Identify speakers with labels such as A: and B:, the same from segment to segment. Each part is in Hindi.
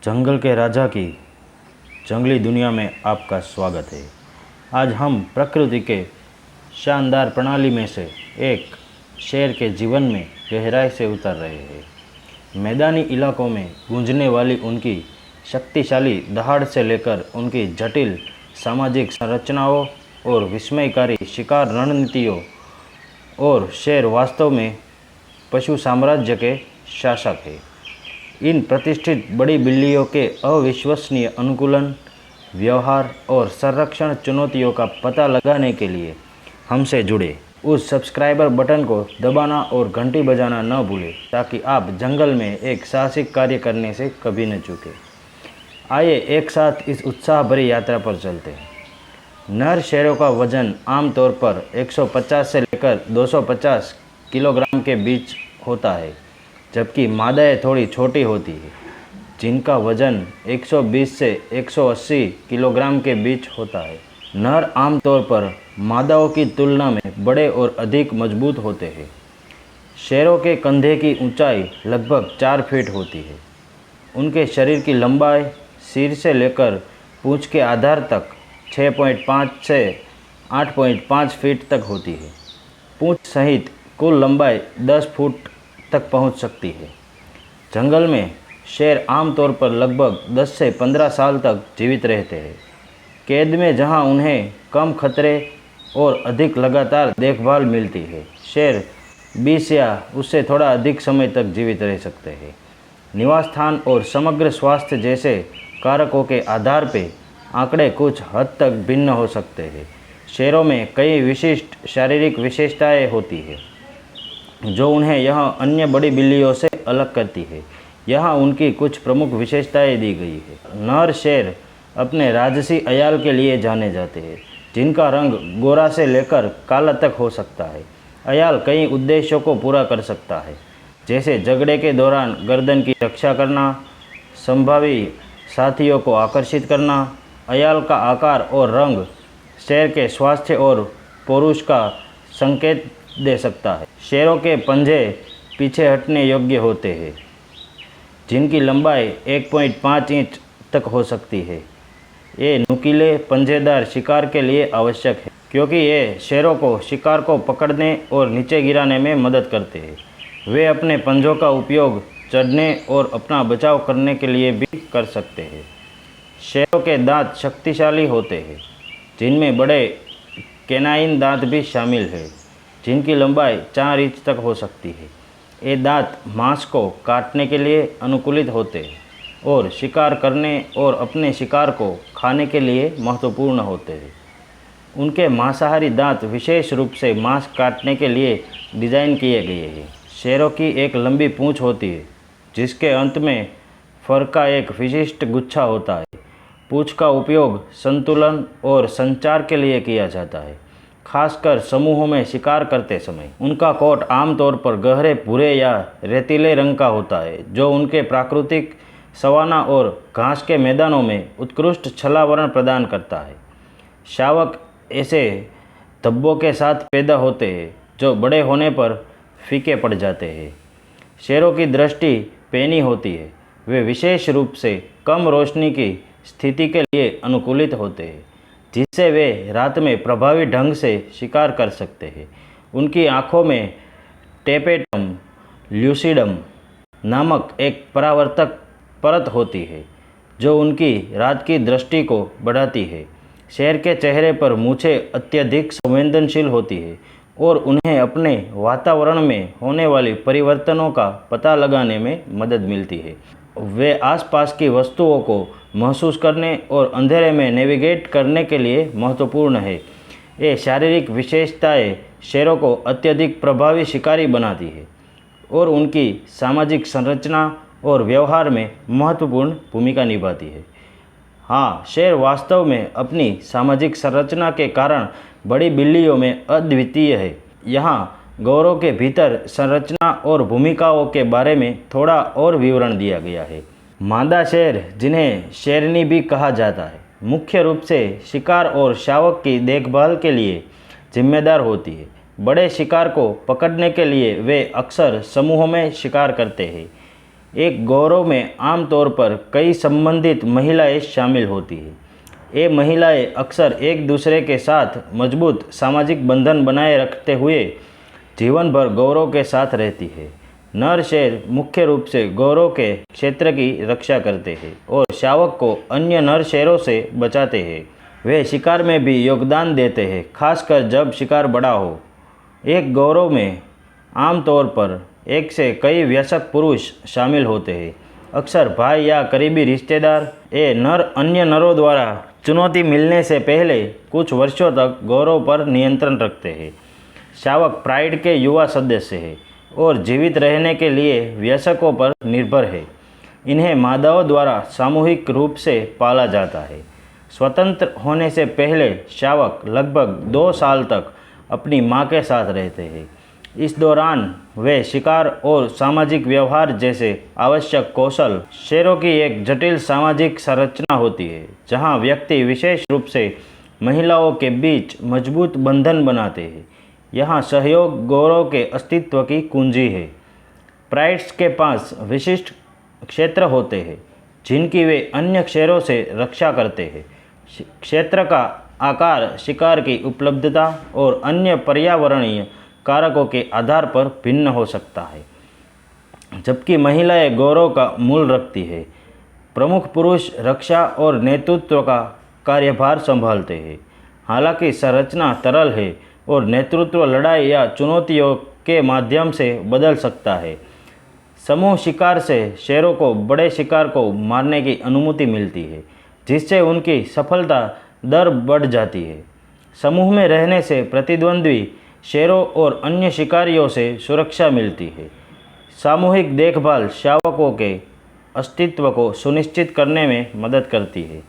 A: जंगल के राजा की जंगली दुनिया में आपका स्वागत है। आज हम प्रकृति के शानदार प्रणाली में से एक शेर के जीवन में गहराई से उतर रहे हैं। मैदानी इलाकों में गूंजने वाली उनकी शक्तिशाली दहाड़ से लेकर उनकी जटिल सामाजिक संरचनाओं और विस्मयकारी शिकार रणनीतियों और शेर वास्तव में पशु साम्राज्य के शासक है। इन प्रतिष्ठित बड़ी बिल्लियों के अविश्वसनीय अनुकूलन, व्यवहार और संरक्षण चुनौतियों का पता लगाने के लिए हमसे जुड़े उस सब्सक्राइबर बटन को दबाना और घंटी बजाना न भूलें, ताकि आप जंगल में एक साहसिक कार्य करने से कभी न चूकें। आइए एक साथ इस उत्साह भरी यात्रा पर चलते हैं। नर शेरों का वजन आमतौर पर 150 से लेकर 250 किलोग्राम के बीच होता है, जबकि मादाएं थोड़ी छोटी होती हैं, जिनका वजन 120 से 180 किलोग्राम के बीच होता है। नर आमतौर पर मादाओं की तुलना में बड़े और अधिक मजबूत होते हैं। शेरों के कंधे की ऊंचाई लगभग 4 फीट होती है। उनके शरीर की लंबाई सिर से लेकर पूंछ के आधार तक 6.5 से 8.5 फीट तक होती है। पूंछ सहित कुल लंबाई 10 फुट तक पहुंच सकती है। जंगल में शेर आमतौर पर लगभग 10 से 15 साल तक जीवित रहते हैं। कैद में जहां उन्हें कम खतरे और अधिक लगातार देखभाल मिलती है, शेर 20 या उससे थोड़ा अधिक समय तक जीवित रह सकते हैं। निवास स्थान और समग्र स्वास्थ्य जैसे कारकों के आधार पर आंकड़े कुछ हद तक भिन्न हो सकते हैं। शेरों में कई विशिष्ट शारीरिक विशेषताएं होती हैं, जो उन्हें यह अन्य बड़ी बिल्लियों से अलग करती है। यहाँ उनकी कुछ प्रमुख विशेषताएं दी गई है। नर शेर अपने राजसी अयाल के लिए जाने जाते हैं, जिनका रंग गोरा से लेकर काला तक हो सकता है। अयाल कई उद्देश्यों को पूरा कर सकता है, जैसे झगड़े के दौरान गर्दन की रक्षा करना, संभावी साथियों को आकर्षित करना। अयाल का आकार और रंग शेर के स्वास्थ्य और पौरुष का संकेत दे सकता है। शेरों के पंजे पीछे हटने योग्य होते हैं, जिनकी लंबाई 1.5 इंच तक हो सकती है। ये नुकीले पंजेदार शिकार के लिए आवश्यक है, क्योंकि ये शेरों को शिकार को पकड़ने और नीचे गिराने में मदद करते हैं। वे अपने पंजों का उपयोग चढ़ने और अपना बचाव करने के लिए भी कर सकते हैं। शेरों के दांत शक्तिशाली होते हैं, जिनमें बड़े कैनाइन दांत भी शामिल हैं, जिनकी लंबाई 4 इंच तक हो सकती है। ये दांत मांस को काटने के लिए अनुकूलित होते हैं और शिकार करने और अपने शिकार को खाने के लिए महत्वपूर्ण होते हैं। उनके मांसाहारी दांत विशेष रूप से मांस काटने के लिए डिज़ाइन किए गए हैं। शेरों की एक लंबी पूंछ होती है, जिसके अंत में फर का एक विशिष्ट गुच्छा होता है। पूंछ का उपयोग संतुलन और संचार के लिए किया जाता है, खासकर समूहों में शिकार करते समय। उनका कोट आमतौर पर गहरे भूरे या रेतीले रंग का होता है, जो उनके प्राकृतिक सवाना और घास के मैदानों में उत्कृष्ट छलावरण प्रदान करता है। शावक ऐसे धब्बों के साथ पैदा होते हैं, जो बड़े होने पर फीके पड़ जाते हैं। शेरों की दृष्टि पैनी होती है। वे विशेष रूप से कम रोशनी की स्थिति के लिए अनुकूलित होते हैं, जिससे वे रात में प्रभावी ढंग से शिकार कर सकते हैं। उनकी आँखों में टेपेटम ल्यूसिडम नामक एक परावर्तक परत होती है, जो उनकी रात की दृष्टि को बढ़ाती है। शेर के चेहरे पर मूछें अत्यधिक संवेदनशील होती है और उन्हें अपने वातावरण में होने वाली परिवर्तनों का पता लगाने में मदद मिलती है। वे आसपास की वस्तुओं को महसूस करने और अंधेरे में नेविगेट करने के लिए महत्वपूर्ण है। ये शारीरिक विशेषताएं शेरों को अत्यधिक प्रभावी शिकारी बनाती है और उनकी सामाजिक संरचना और व्यवहार में महत्वपूर्ण भूमिका निभाती है। हाँ, शेर वास्तव में अपनी सामाजिक संरचना के कारण बड़ी बिल्लियों में अद्वितीय है। यहाँ गौरव के भीतर संरचना और भूमिकाओं के बारे में थोड़ा और विवरण दिया गया है। मादा शेर, जिन्हें शेरनी भी कहा जाता है, मुख्य रूप से शिकार और शावक की देखभाल के लिए जिम्मेदार होती है। बड़े शिकार को पकड़ने के लिए वे अक्सर समूहों में शिकार करते हैं। एक गौरव में आमतौर पर कई संबंधित महिलाएं शामिल होती हैं। ये महिलाएं अक्सर एक दूसरे के साथ मजबूत सामाजिक बंधन बनाए रखते हुए जीवन भर गौरव के साथ रहती है। नर शेर मुख्य रूप से गौरव के क्षेत्र की रक्षा करते हैं और शावक को अन्य नर शेरों से बचाते हैं। वे शिकार में भी योगदान देते हैं, खासकर जब शिकार बड़ा हो। एक गौरव में आमतौर पर एक से कई वयस्क पुरुष शामिल होते हैं, अक्सर भाई या करीबी रिश्तेदार। ये नर अन्य नरों द्वारा चुनौती मिलने से पहले कुछ वर्षों तक गौरव पर नियंत्रण रखते हैं। शावक प्राइड के युवा सदस्य हैं और जीवित रहने के लिए वयस्कों पर निर्भर है। इन्हें मादाओं द्वारा सामूहिक रूप से पाला जाता है। स्वतंत्र होने से पहले शावक लगभग 2 साल तक अपनी मां के साथ रहते हैं। इस दौरान वे शिकार और सामाजिक व्यवहार जैसे आवश्यक कौशल। शेरों की एक जटिल सामाजिक संरचना होती है, जहां व्यक्ति विशेष रूप से महिलाओं के बीच मजबूत बंधन बनाते हैं। यहाँ सहयोग गौरव के अस्तित्व की कुंजी है। प्राइड्स के पास विशिष्ट क्षेत्र होते हैं जिनकी वे अन्य शेरों से रक्षा करते हैं। क्षेत्र का आकार शिकार की उपलब्धता और अन्य पर्यावरणीय कारकों के आधार पर भिन्न हो सकता है, जबकि महिलाएं गौरव का मूल रखती है। प्रमुख पुरुष रक्षा और नेतृत्व का कार्यभार संभालते हैं। हालांकि संरचना तरल है और नेतृत्व लड़ाई या चुनौतियों के माध्यम से बदल सकता है। समूह शिकार से शेरों को बड़े शिकार को मारने की अनुमति मिलती है, जिससे उनकी सफलता दर बढ़ जाती है। समूह में रहने से प्रतिद्वंद्वी शेरों और अन्य शिकारियों से सुरक्षा मिलती है। सामूहिक देखभाल शावकों के अस्तित्व को सुनिश्चित करने में मदद करती है।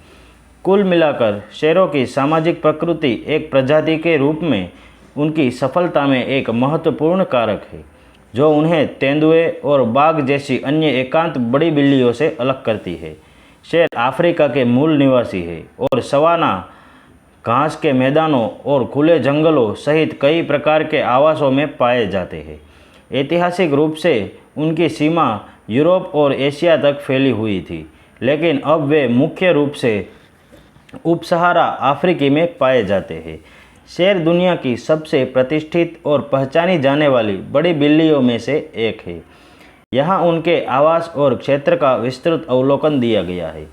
A: कुल मिलाकर शेरों की सामाजिक प्रकृति एक प्रजाति के रूप में उनकी सफलता में एक महत्वपूर्ण कारक है, जो उन्हें तेंदुए और बाघ जैसी अन्य एकांत बड़ी बिल्लियों से अलग करती है। शेर अफ्रीका के मूल निवासी है और सवाना, घास के मैदानों और खुले जंगलों सहित कई प्रकार के आवासों में पाए जाते हैं। ऐतिहासिक रूप से उनकी सीमा यूरोप और एशिया तक फैली हुई थी, लेकिन अब वे मुख्य रूप से उपसहारा अफ्रीका में पाए जाते हैं। शेर दुनिया की सबसे प्रतिष्ठित और पहचानी जाने वाली बड़ी बिल्लियों में से एक है। यहाँ उनके आवास और क्षेत्र का विस्तृत अवलोकन दिया गया है।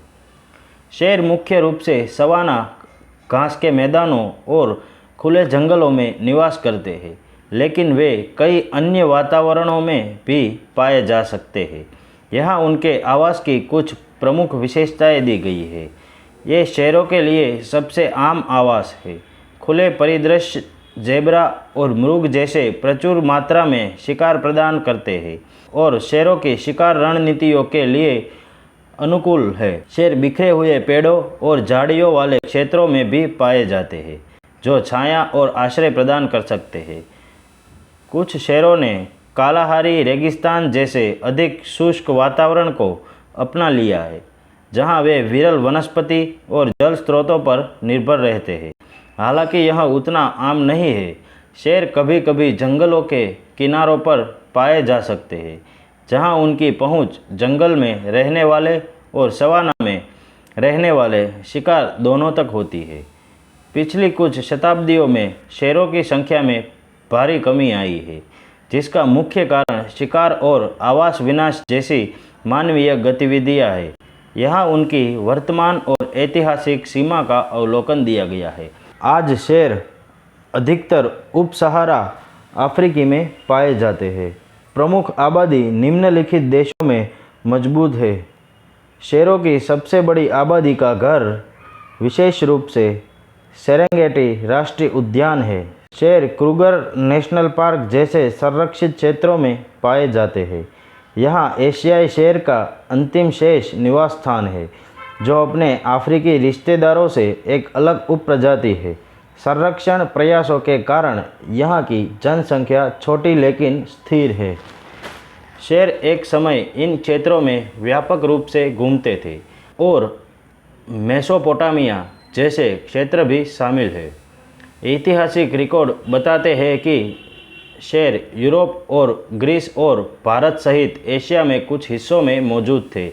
A: शेर मुख्य रूप से सवाना, घास के मैदानों और खुले जंगलों में निवास करते हैं, लेकिन वे कई अन्य वातावरणों में भी पाए जा सकते हैं। यहाँ उनके आवास की कुछ प्रमुख विशेषताएं दी गई है। ये शेरों के लिए सबसे आम आवास है। खुले परिदृश्य ज़ेब्रा और मृग जैसे प्रचुर मात्रा में शिकार प्रदान करते हैं और शेरों की शिकार रणनीतियों के लिए अनुकूल है। शेर बिखरे हुए पेड़ों और झाड़ियों वाले क्षेत्रों में भी पाए जाते हैं, जो छाया और आश्रय प्रदान कर सकते हैं। कुछ शेरों ने कालाहारी रेगिस्तान जैसे अधिक शुष्क वातावरण को अपना लिया है, जहां वे विरल वनस्पति और जल स्रोतों पर निर्भर रहते हैं। हालांकि यह उतना आम नहीं है। शेर कभी कभी जंगलों के किनारों पर पाए जा सकते हैं, जहां उनकी पहुंच जंगल में रहने वाले और सवाना में रहने वाले शिकार दोनों तक होती है। पिछली कुछ शताब्दियों में शेरों की संख्या में भारी कमी आई है, जिसका मुख्य कारण शिकार और आवास विनाश जैसी मानवीय गतिविधियां हैं। यहाँ उनकी वर्तमान और ऐतिहासिक सीमा का अवलोकन दिया गया है। आज शेर अधिकतर उपसहारा अफ्रीका में पाए जाते हैं। प्रमुख आबादी निम्नलिखित देशों में मौजूद है। शेरों की सबसे बड़ी आबादी का घर विशेष रूप से सेरेंगेटी राष्ट्रीय उद्यान है। शेर क्रूगर नेशनल पार्क जैसे संरक्षित क्षेत्रों में पाए जाते हैं। यहाँ एशियाई शेर का अंतिम शेष निवास स्थान है, जो अपने अफ्रीकी रिश्तेदारों से एक अलग उपप्रजाति है। संरक्षण प्रयासों के कारण यहाँ की जनसंख्या छोटी लेकिन स्थिर है। शेर एक समय इन क्षेत्रों में व्यापक रूप से घूमते थे और मेसोपोटामिया जैसे क्षेत्र भी शामिल है। ऐतिहासिक रिकॉर्ड बताते हैं कि शेर यूरोप और ग्रीस और भारत सहित एशिया में कुछ हिस्सों में मौजूद थे।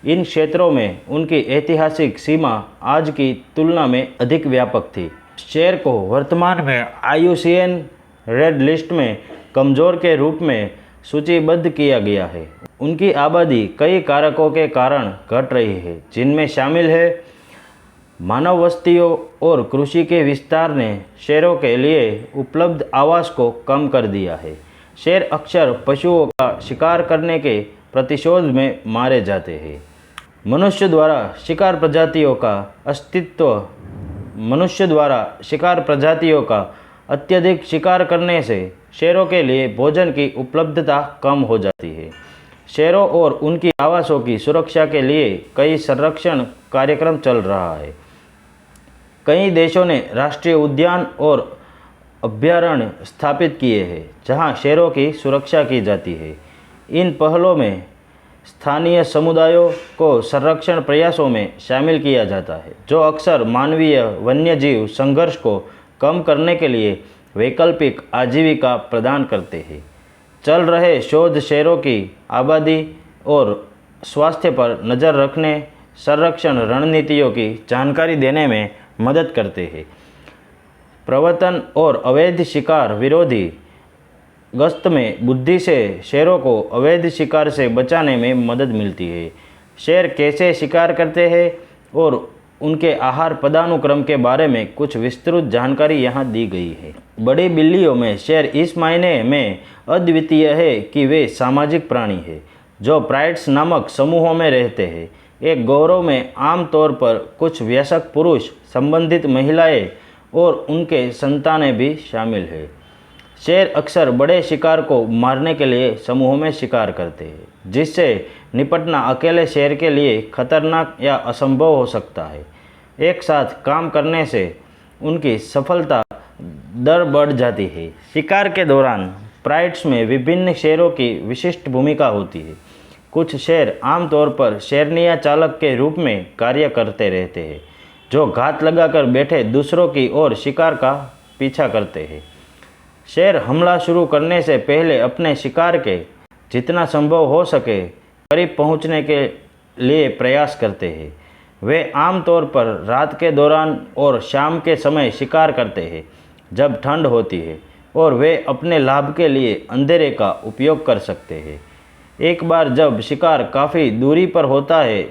A: इन क्षेत्रों में उनकी ऐतिहासिक सीमा आज की तुलना में अधिक व्यापक थी। शेर को वर्तमान में IUCN रेड लिस्ट में कमज़ोर के रूप में सूचीबद्ध किया गया है। उनकी आबादी कई कारकों के कारण घट रही है, जिनमें शामिल है मानव बस्तियों और कृषि के विस्तार ने शेरों के लिए उपलब्ध आवास को कम कर दिया है। शेर अक्सर पशुओं का शिकार करने के प्रतिशोध में मारे जाते हैं। मनुष्य द्वारा शिकार प्रजातियों का अत्यधिक शिकार करने से शेरों के लिए भोजन की उपलब्धता कम हो जाती है। शेरों और उनकी आवासों की सुरक्षा के लिए कई संरक्षण कार्यक्रम चल रहा है। कई देशों ने राष्ट्रीय उद्यान और अभयारण्य स्थापित किए हैं, जहां शेरों की सुरक्षा की जाती है। इन पहलों में स्थानीय समुदायों को संरक्षण प्रयासों में शामिल किया जाता है, जो अक्सर मानवीय वन्यजीव संघर्ष को कम करने के लिए वैकल्पिक आजीविका प्रदान करते हैं। चल रहे शोध शेरों की आबादी और स्वास्थ्य पर नज़र रखने, संरक्षण रणनीतियों की जानकारी देने में मदद करते हैं। प्रवर्तन और अवैध शिकार विरोधी गश्त में बुद्धि से शेरों को अवैध शिकार से बचाने में मदद मिलती है। शेर कैसे शिकार करते हैं और उनके आहार पदानुक्रम के बारे में कुछ विस्तृत जानकारी यहाँ दी गई है। बड़ी बिल्लियों में शेर इस मायने में अद्वितीय है कि वे सामाजिक प्राणी हैं, जो प्राइड्स नामक समूहों में रहते हैं। एक गौरव में आमतौर पर कुछ वयस्क पुरुष, संबंधित महिलाएं और उनके संतानें भी शामिल हैं। शेर अक्सर बड़े शिकार को मारने के लिए समूहों में शिकार करते हैं, जिससे निपटना अकेले शेर के लिए खतरनाक या असंभव हो सकता है। एक साथ काम करने से उनकी सफलता दर बढ़ जाती है। शिकार के दौरान प्राइड्स में विभिन्न शेरों की विशिष्ट भूमिका होती है। कुछ शेर आमतौर पर शेरनिया चालक के रूप में कार्य करते रहते हैं, जो घात लगाकर बैठे दूसरों की ओर शिकार का पीछा करते हैं। शेर हमला शुरू करने से पहले अपने शिकार के जितना संभव हो सके करीब पहुंचने के लिए प्रयास करते हैं। वे आमतौर पर रात के दौरान और शाम के समय शिकार करते हैं, जब ठंड होती है, और वे अपने लाभ के लिए अंधेरे का उपयोग कर सकते हैं। एक बार जब शिकार काफ़ी दूरी पर होता है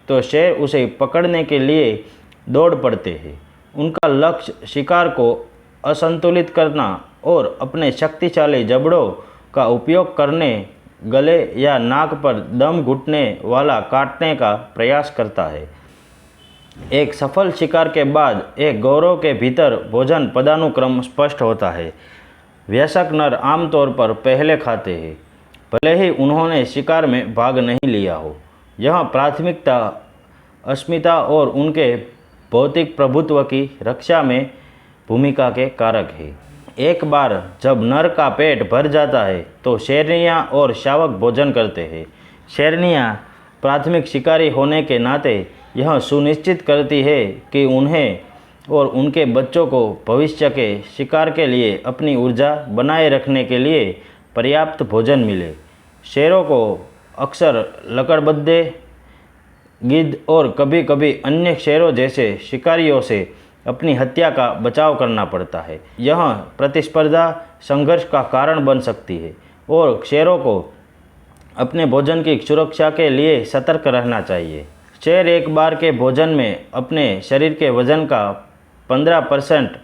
A: तो शेर उसे पकड़ने के लिए दौड़ पड़ते हैं। उनका लक्ष्य शिकार को असंतुलित करना और अपने शक्तिशाली जबड़ों का उपयोग करने, गले या नाक पर दम घुटने वाला काटने का प्रयास करता है। एक सफल शिकार के बाद एक गौरव के भीतर भोजन पदानुक्रम स्पष्ट होता है। वयस्क नर आमतौर पर पहले खाते हैं, भले ही उन्होंने शिकार में भाग नहीं लिया हो। यह प्राथमिकता अस्मिता और उनके भौतिक प्रभुत्व की रक्षा में भूमिका के कारक है। एक बार जब नर का पेट भर जाता है तो शेरनियाँ और शावक भोजन करते हैं। शेरनियाँ प्राथमिक शिकारी होने के नाते यह सुनिश्चित करती है कि उन्हें और उनके बच्चों को भविष्य के शिकार के लिए अपनी ऊर्जा बनाए रखने के लिए पर्याप्त भोजन मिले। शेरों को अक्सर लकड़बग्घे, गिद्ध और कभी कभी अन्य शेरों जैसे शिकारियों से अपनी हत्या का बचाव करना पड़ता है। यह प्रतिस्पर्धा संघर्ष का कारण बन सकती है और शेरों को अपने भोजन की सुरक्षा के लिए सतर्क रहना चाहिए। शेर एक बार के भोजन में अपने शरीर के वजन का 15%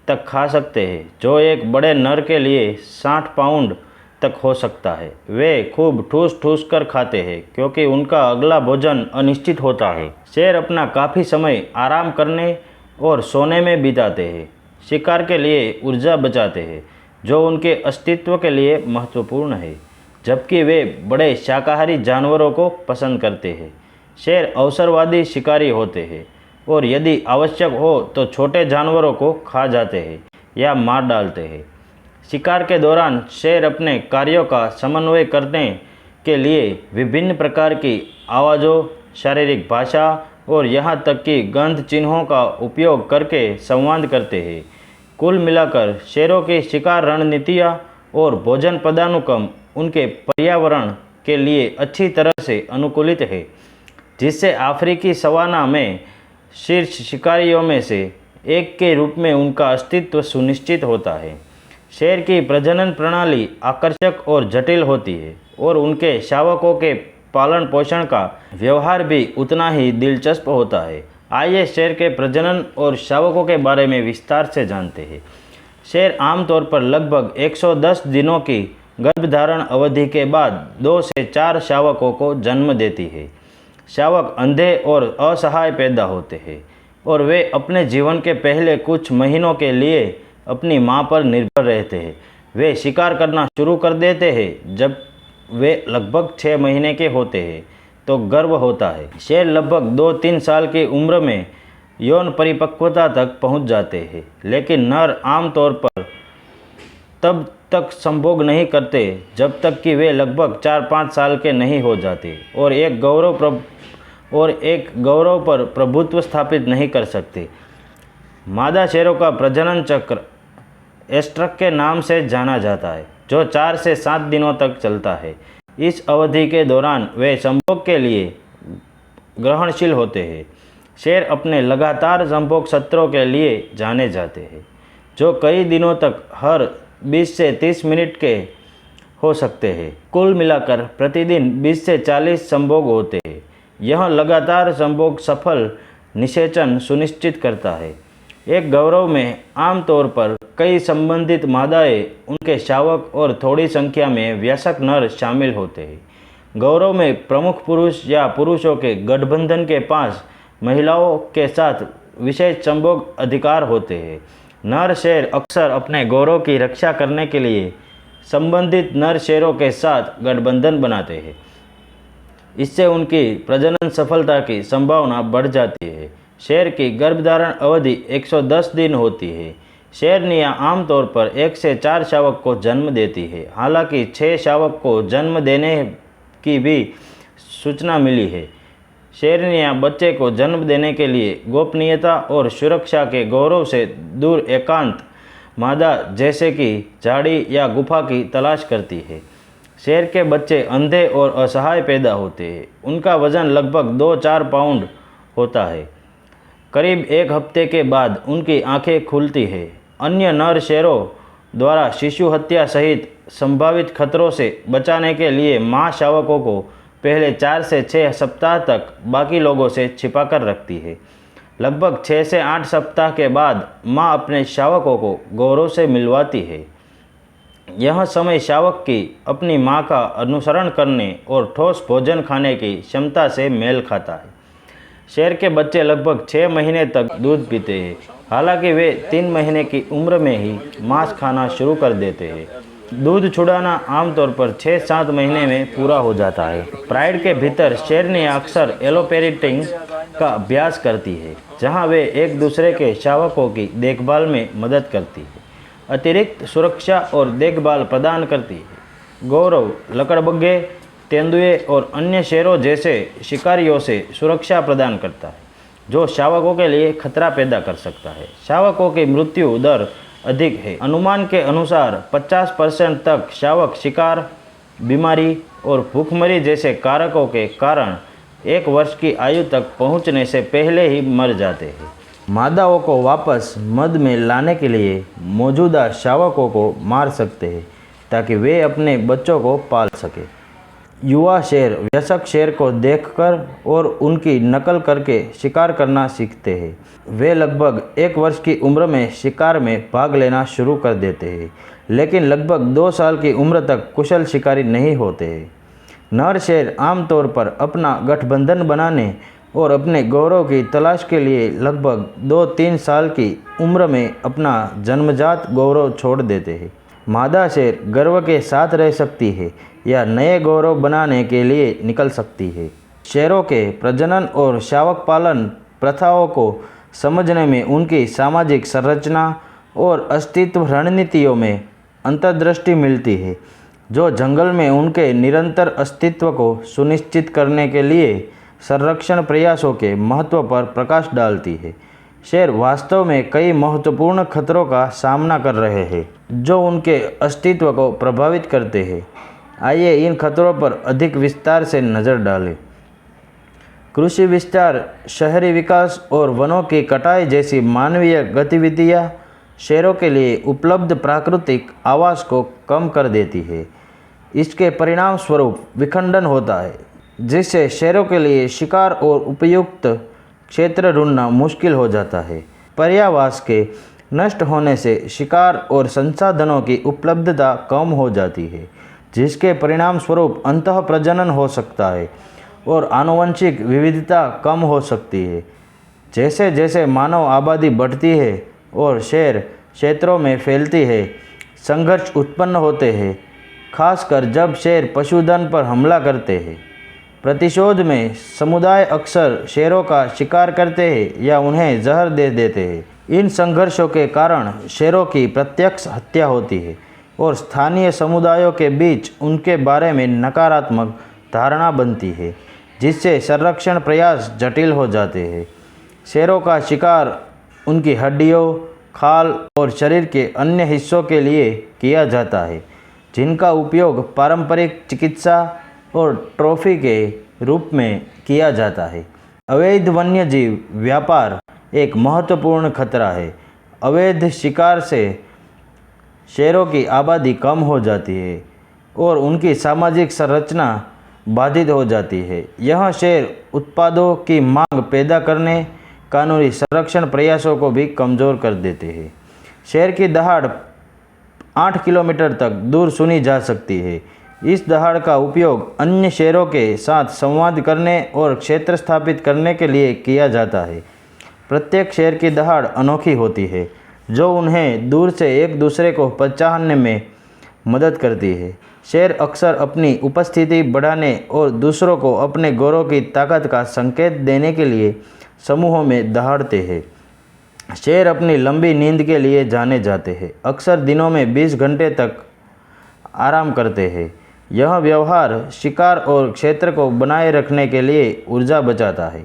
A: तक खा सकते हैं, जो एक बड़े नर के लिए 60 पाउंड तक हो सकता है। वे खूब ठूस ठूस कर खाते हैं क्योंकि उनका अगला भोजन अनिश्चित होता है। शेर अपना काफ़ी समय आराम करने और सोने में बिताते हैं, शिकार के लिए ऊर्जा बचाते हैं, जो उनके अस्तित्व के लिए महत्वपूर्ण है, जबकि वे बड़े शाकाहारी जानवरों को पसंद करते हैं। शेर अवसरवादी शिकारी होते हैं और यदि आवश्यक हो तो छोटे जानवरों को खा जाते हैं या मार डालते हैं। शिकार के दौरान शेर अपने कार्यों का समन्वय करने के लिए विभिन्न प्रकार की आवाज़ों, शारीरिक भाषा और यहाँ तक कि गंध चिन्हों का उपयोग करके संवाद करते हैं। कुल मिलाकर शेरों की शिकार रणनीतियाँ और भोजन पदानुक्रम उनके पर्यावरण के लिए अच्छी तरह से अनुकूलित है, जिससे अफ्रीकी सवाना में शीर्ष शिकारियों में से एक के रूप में उनका अस्तित्व सुनिश्चित होता है। शेर की प्रजनन प्रणाली आकर्षक और जटिल होती है और उनके शावकों के पालन पोषण का व्यवहार भी उतना ही दिलचस्प होता है। आइए शेर के प्रजनन और शावकों के बारे में विस्तार से जानते हैं। शेर आमतौर पर लगभग 110 दिनों की गर्भधारण अवधि के बाद 2 से 4 शावकों को जन्म देती है। शावक अंधे और असहाय पैदा होते हैं और वे अपने जीवन के पहले कुछ महीनों के लिए अपनी मां पर निर्भर रहते हैं। वे शिकार करना शुरू कर देते हैं जब वे लगभग 6 महीने के होते हैं तो गर्भ होता है। शेर लगभग 2-3 साल की उम्र में यौन परिपक्वता तक पहुंच जाते हैं, लेकिन नर आमतौर पर तब तक संभोग नहीं करते जब तक कि वे लगभग 4-5 साल के नहीं हो जाते और एक गौरव पर प्रभुत्व स्थापित नहीं कर सकते। मादा शेरों का प्रजनन चक्र एस्ट्रक के नाम से जाना जाता है, जो 4 से 7 दिनों तक चलता है। इस अवधि के दौरान वे संभोग के लिए ग्रहणशील होते हैं। शेर अपने लगातार संभोग सत्रों के लिए जाने जाते हैं, जो कई दिनों तक हर 20 से 30 मिनट के हो सकते हैं। कुल मिलाकर प्रतिदिन 20 से 40 संभोग होते हैं। यह लगातार संभोग सफल निषेचन सुनिश्चित करता है। एक गौरव में आमतौर पर कई संबंधित मादाएं, उनके शावक और थोड़ी संख्या में वयस्क नर शामिल होते हैं। गौरव में प्रमुख पुरुष या पुरुषों के गठबंधन के पास महिलाओं के साथ विशेष संभोग अधिकार होते हैं। नर शेर अक्सर अपने गौरव की रक्षा करने के लिए संबंधित नर शेरों के साथ गठबंधन बनाते हैं। इससे उनकी प्रजनन सफलता की संभावना बढ़ जाती है। शेर की गर्भधारण अवधि 110 दिन होती है। शेरनियाँ आमतौर पर 1 से 4 शावक को जन्म देती है। हालांकि 6 शावक को जन्म देने की भी सूचना मिली है। शेरनियाँ बच्चे को जन्म देने के लिए गोपनीयता और सुरक्षा के गौरव से दूर एकांत मादा जैसे कि झाड़ी या गुफा की तलाश करती है। शेर के बच्चे अंधे और असहाय पैदा होते हैं। उनका वजन लगभग 2-4 पाउंड होता है। करीब 1 हफ्ते के बाद उनकी आंखें खुलती हैं। अन्य नर शेरों द्वारा शिशु हत्या सहित संभावित खतरों से बचाने के लिए माँ शावकों को पहले 4 से 6 सप्ताह तक बाकी लोगों से छिपाकर रखती है। लगभग 6 से 8 सप्ताह के बाद माँ अपने शावकों को गौरव से मिलवाती है। यह समय शावक की अपनी माँ का अनुसरण करने और ठोस भोजन खाने की क्षमता से मेल खाता है। शेर के बच्चे लगभग 6 महीने तक दूध पीते हैं। हालांकि वे 3 महीने की उम्र में ही मांस खाना शुरू कर देते हैं। दूध छुड़ाना आमतौर पर 6-7 महीने में पूरा हो जाता है। प्राइड के भीतर शेरनी अक्सर एलोपेरेटिंग का अभ्यास करती है, जहां वे एक दूसरे के शावकों की देखभाल में मदद करती है, अतिरिक्त सुरक्षा और देखभाल प्रदान करती है। गौरव लकड़बग्घे, तेंदुए और अन्य शेरों जैसे शिकारियों से सुरक्षा प्रदान करता है, जो शावकों के लिए खतरा पैदा कर सकता है। शावकों की मृत्यु दर अधिक है। अनुमान के अनुसार 50% तक शावक शिकार, बीमारी और भूखमरी जैसे कारकों के कारण 1 वर्ष की आयु तक पहुंचने से पहले ही मर जाते हैं। मादाओं को वापस मद में लाने के लिए मौजूदा शावकों को मार सकते हैं ताकि वे अपने बच्चों को पाल सकें। युवा शेर वयस्क शेर को देखकर और उनकी नकल करके शिकार करना सीखते हैं। वे लगभग 1 वर्ष की उम्र में शिकार में भाग लेना शुरू कर देते हैं, लेकिन लगभग 2 साल की उम्र तक कुशल शिकारी नहीं होते हैं। नर शेर आमतौर पर अपना गठबंधन बनाने और अपने गौरव की तलाश के लिए लगभग 2-3 साल की उम्र में अपना जन्मजात गौरव छोड़ देते हैं। मादा शेर गर्व के साथ रह सकती है या नए गौरव बनाने के लिए निकल सकती है। शेरों के प्रजनन और शावक पालन प्रथाओं को समझने में उनकी सामाजिक संरचना और अस्तित्व रणनीतियों में अंतर्दृष्टि मिलती है, जो जंगल में उनके निरंतर अस्तित्व को सुनिश्चित करने के लिए संरक्षण प्रयासों के महत्व पर प्रकाश डालती है। शेर वास्तव में कई महत्वपूर्ण खतरों का सामना कर रहे हैं जो उनके अस्तित्व को प्रभावित करते हैं। आइए इन खतरों पर अधिक विस्तार से नज़र डालें। कृषि विस्तार, शहरी विकास और वनों की कटाई जैसी मानवीय गतिविधियां शेरों के लिए उपलब्ध प्राकृतिक आवास को कम कर देती है। इसके परिणाम स्वरूप विखंडन होता है, जिससे शेरों के लिए शिकार और उपयुक्त क्षेत्र ढूंढना मुश्किल हो जाता है। पर्यावास के नष्ट होने से शिकार और संसाधनों की उपलब्धता कम हो जाती है, जिसके परिणाम स्वरूप अंतः प्रजनन हो सकता है और आनुवंशिक विविधता कम हो सकती है। जैसे जैसे मानव आबादी बढ़ती है और शेर क्षेत्रों में फैलती है, संघर्ष उत्पन्न होते हैं, खासकर जब शेर पशुधन पर हमला करते हैं। प्रतिशोध में समुदाय अक्सर शेरों का शिकार करते हैं या उन्हें जहर दे देते हैं। इन संघर्षों के कारण शेरों की प्रत्यक्ष हत्या होती है और स्थानीय समुदायों के बीच उनके बारे में नकारात्मक धारणा बनती है, जिससे संरक्षण प्रयास जटिल हो जाते हैं। शेरों का शिकार उनकी हड्डियों, खाल और शरीर के अन्य हिस्सों के लिए किया जाता है, जिनका उपयोग पारंपरिक चिकित्सा और ट्रॉफी के रूप में किया जाता है। अवैध वन्यजीव व्यापार एक महत्वपूर्ण खतरा है। अवैध शिकार से शेरों की आबादी कम हो जाती है और उनकी सामाजिक संरचना बाधित हो जाती है। यह शेर उत्पादों की मांग पैदा करने, कानूनी संरक्षण प्रयासों को भी कमज़ोर कर देते हैं। शेर की दहाड़ 8 किलोमीटर तक दूर सुनी जा सकती है। इस दहाड़ का उपयोग अन्य शेरों के साथ संवाद करने और क्षेत्र स्थापित करने के लिए किया जाता है। प्रत्येक शेर की दहाड़ अनोखी होती है, जो उन्हें दूर से एक दूसरे को पहचानने में मदद करती है। शेर अक्सर अपनी उपस्थिति बढ़ाने और दूसरों को अपने गौरव की ताकत का संकेत देने के लिए समूहों में दहाड़ते हैं। शेर अपनी लंबी नींद के लिए जाने जाते हैं, अक्सर दिनों में 20 घंटे तक आराम करते हैं। यह व्यवहार शिकार और क्षेत्र को बनाए रखने के लिए ऊर्जा बचाता है।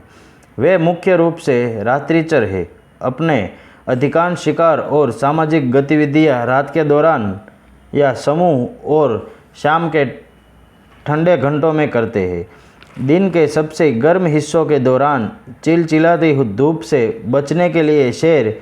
A: वे मुख्य रूप से रात्रिचर हैं। अपने अधिकांश शिकार और सामाजिक गतिविधियां रात के दौरान या समूह और शाम के ठंडे घंटों में करते हैं। दिन के सबसे गर्म हिस्सों के दौरान चिलचिलाती हुई धूप से बचने के लिए शेर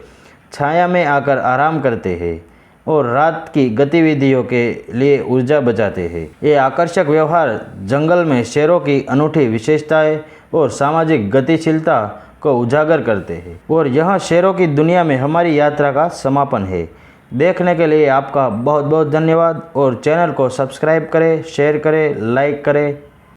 A: छाया में आकर आराम करते हैं और रात की गतिविधियों के लिए ऊर्जा बचाते हैं। ये आकर्षक व्यवहार जंगल में शेरों की अनूठी विशेषताएं और सामाजिक गतिशीलता को उजागर करते हैं। और यह शेरों की दुनिया में हमारी यात्रा का समापन है। देखने के लिए आपका बहुत बहुत धन्यवाद और चैनल को सब्सक्राइब करें, शेयर करें, लाइक करें।